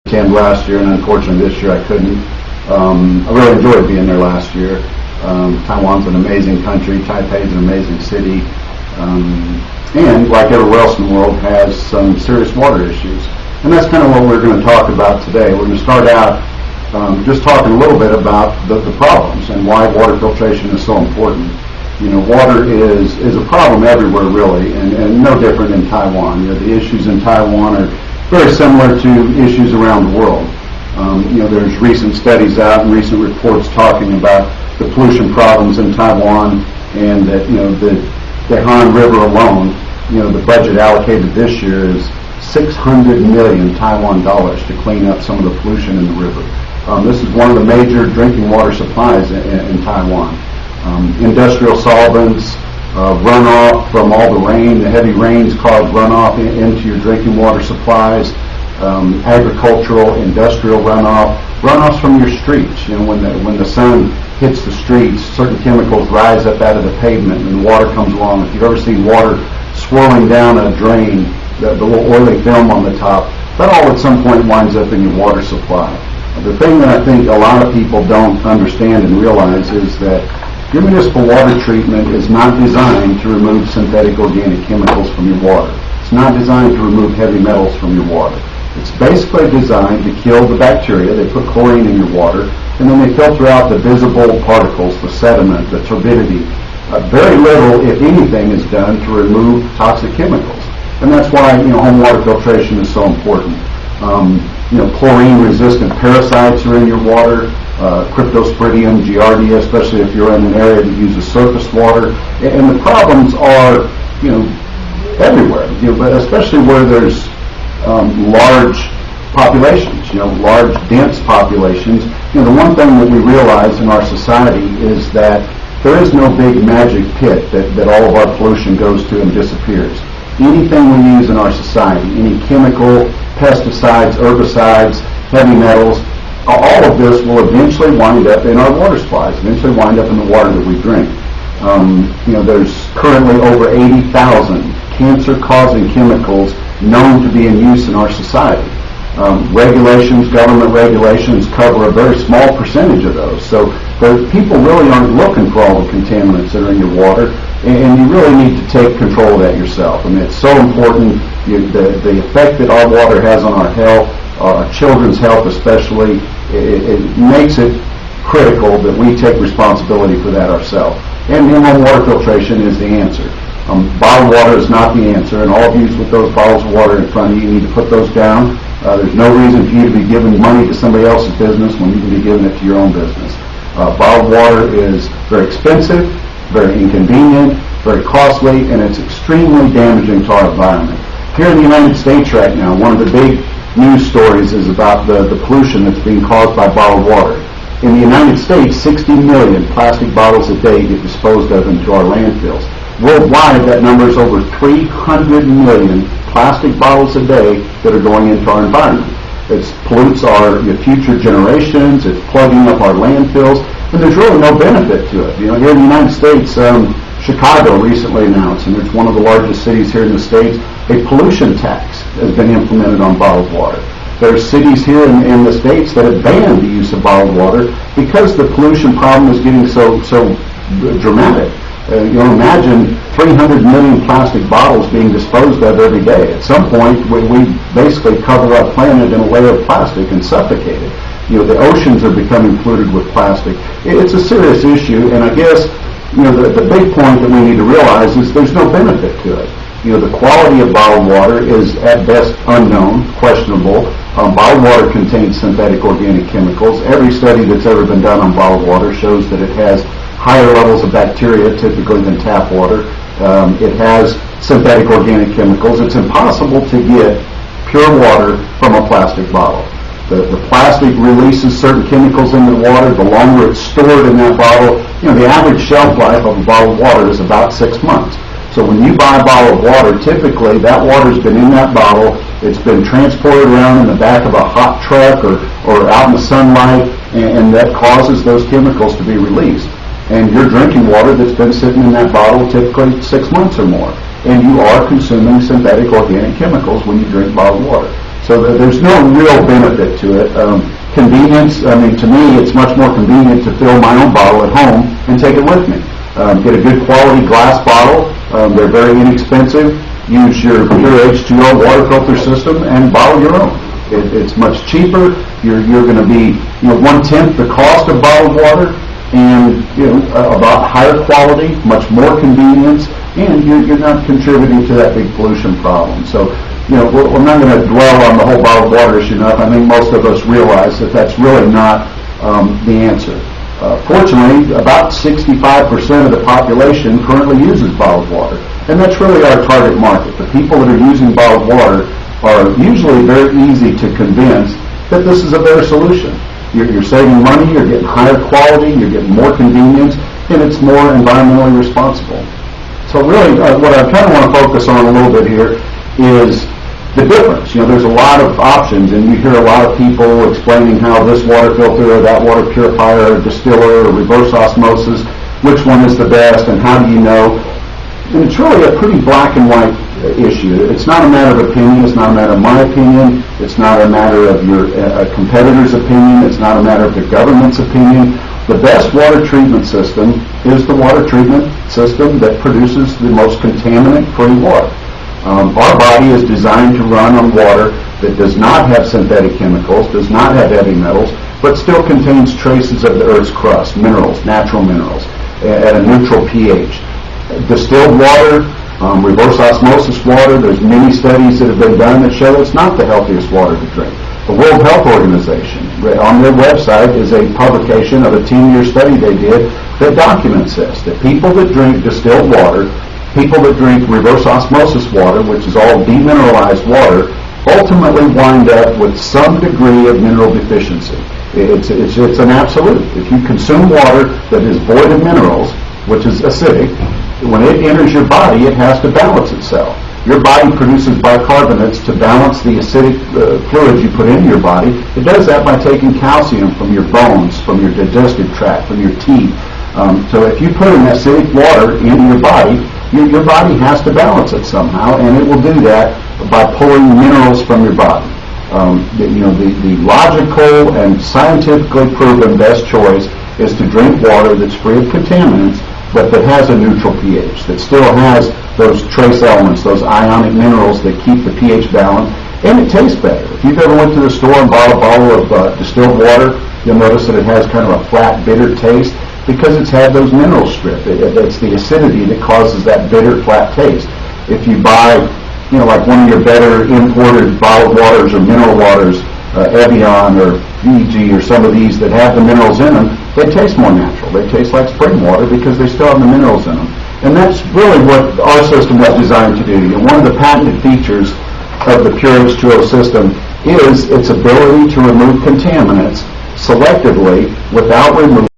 attend last year, and unfortunately this year I couldn't. I really enjoyed being there last year. Taiwan's an amazing country. Taipei's an amazing city. And like everywhere else in the world, has some serious water issues. And that's kind of what we're going to talk about today. We're going to start out just talking a little bit about the problems and why water filtration is so important. You know, water is a problem everywhere, really, and no different in Taiwan. You know, the issues in Taiwan are very similar to issues around the world. You know, there's recent studies out and recent reports talking about the pollution problems in Taiwan, and that, you know, the Han River alone, you know, the budget allocated this year is 600 million Taiwan dollars to clean up some of the pollution in the river. This is one of the major drinking water supplies in Taiwan. Industrial solvents, runoff from all the rain, the heavy rains cause runoff into your drinking water supplies, agricultural, industrial runoffs from your streets. You know, when the sun hits the streets, certain chemicals rise up out of the pavement and the water comes along. If you've ever seen water swirling down a drain, the little oily film on the top, that all at some point winds up in your water supply. The thing that I think a lot of people don't understand and realize is that your municipal water treatment is not designed to remove synthetic organic chemicals from your water. It's not designed to remove heavy metals from your water. It's basically designed to kill the bacteria. They put chlorine in your water, and then they filter out the visible particles, the sediment, the turbidity. Very little, if anything, is done to remove toxic chemicals. And that's why, you know, home water filtration is so important. You know, chlorine-resistant parasites are in your water, Cryptosporidium, Giardia, especially if you're in an area that uses surface water. And the problems are, you know, everywhere, you know, but especially where there's large populations, you know, large, dense populations. You know, the one thing that we realize in our society is that there is no big magic pit that all of our pollution goes to and disappears. Anything we use in our society, any chemical, pesticides, herbicides, heavy metals, all of this will eventually wind up in our water supplies, eventually wind up in the water that we drink. You know, there's currently over 80,000 cancer-causing chemicals known to be in use in our society. Government regulations cover a very small percentage of those. So people really aren't looking for all the contaminants that are in your water, and you really need to take control of that yourself. I mean, it's so important, the effect that our water has on our health, our children's health especially, it makes it critical that we take responsibility for that ourselves. And home water filtration is the answer. Bottled water is not the answer, and all of you with those bottles of water in front of you need to put those down. There's no reason for you to be giving money to somebody else's business when you can be giving it to your own business. Bottled water is very expensive, very inconvenient, very costly, and it's extremely damaging to our environment. Here in the United States right now, one of the big news stories is about the pollution that's being caused by bottled water. In the United States, 60 million plastic bottles a day get disposed of into our landfills. Worldwide, that number is over 300 million plastic bottles a day that are going into our environment. It pollutes our future generations, it's plugging up our landfills, and there's really no benefit to it. You know, here in the United States, Chicago recently announced, and it's one of the largest cities here in the States, a pollution tax has been implemented on bottled water. There are cities here in the States that have banned the use of bottled water because the pollution problem is getting so dramatic. You know, imagine 300 million plastic bottles being disposed of every day. At some point, we basically cover our planet in a layer of plastic and suffocate it. You know, the oceans are becoming polluted with plastic. It's a serious issue, and I guess, you know, the big point that we need to realize is there's no benefit to it. You know, the quality of bottled water is at best unknown, questionable. Bottled water contains synthetic organic chemicals. Every study that's ever been done on bottled water shows that it has higher levels of bacteria typically than tap water. It has synthetic organic chemicals. It's impossible to get pure water from a plastic bottle. The plastic releases certain chemicals into the water. The longer it's stored in that bottle, you know, the average shelf life of a bottle of water is about 6 months. So when you buy a bottle of water, typically that water's been in that bottle, it's been transported around in the back of a hot truck or out in the sunlight, and that causes those chemicals to be released. And you're drinking water that's been sitting in that bottle typically 6 months or more. And you are consuming synthetic organic chemicals when you drink bottled water. So there's no real benefit to it. Convenience, I mean, to me, it's much more convenient to fill my own bottle at home and take it with me. Get a good quality glass bottle. They're very inexpensive. Use your pure H2O water filter system and bottle your own. It's much cheaper. You're going to be 1/10 the cost of bottled water, and about higher quality, much more convenience, and you're not contributing to that big pollution problem. So, we're not going to dwell on the whole bottled water issue enough. I think most of us realize that that's really not the answer. Fortunately, about 65% of the population currently uses bottled water, and that's really our target market. The people that are using bottled water are usually very easy to convince that this is a better solution. You're saving money, you're getting higher quality, you're getting more convenience, and it's more environmentally responsible. So really, what I kind of want to focus on a little bit here is the difference. There's a lot of options, and you hear a lot of people explaining how this water filter or that water purifier or distiller or reverse osmosis, which one is the best, and how do you know? And it's really a pretty black and white issue. It's not a matter of opinion. It's not a matter of my opinion. It's not a matter of your competitor's opinion. It's not a matter of the government's opinion. The best water treatment system is the water treatment system that produces the most contaminant-free water. Our body is designed to run on water that does not have synthetic chemicals, does not have heavy metals, but still contains traces of the Earth's crust, minerals, natural minerals, at a neutral pH. Distilled water, reverse osmosis water, there's many studies that have been done that show it's not the healthiest water to drink. The World Health Organization, on their website, is a publication of a 10-year study they did that documents this, that people that drink distilled water, people that drink reverse osmosis water, which is all demineralized water, ultimately wind up with some degree of mineral deficiency. It's an absolute. If you consume water that is void of minerals, which is acidic, when it enters your body, it has to balance itself. Your body produces bicarbonates to balance the acidic fluids you put into your body. It does that by taking calcium from your bones, from your digestive tract, from your teeth. So if you put an acidic water into your body has to balance it somehow, and it will do that by pulling minerals from your body. The logical and scientifically proven best choice is to drink water that's free of contaminants, but that has a neutral pH, that still has those trace elements, those ionic minerals that keep the pH balanced, and it tastes better. If you've ever went to the store and bought a bottle of distilled water, you'll notice that it has kind of a flat, bitter taste because it's had those minerals stripped. It's the acidity that causes that bitter, flat taste. If you buy, like one of your better imported bottled waters or mineral waters, Evian or Fiji or some of these that have the minerals in them, they taste more natural. They taste like spring water because they still have the minerals in them. And that's really what our system was designed to do. One of the patented features of the Pure H2O system is its ability to remove contaminants selectively without removing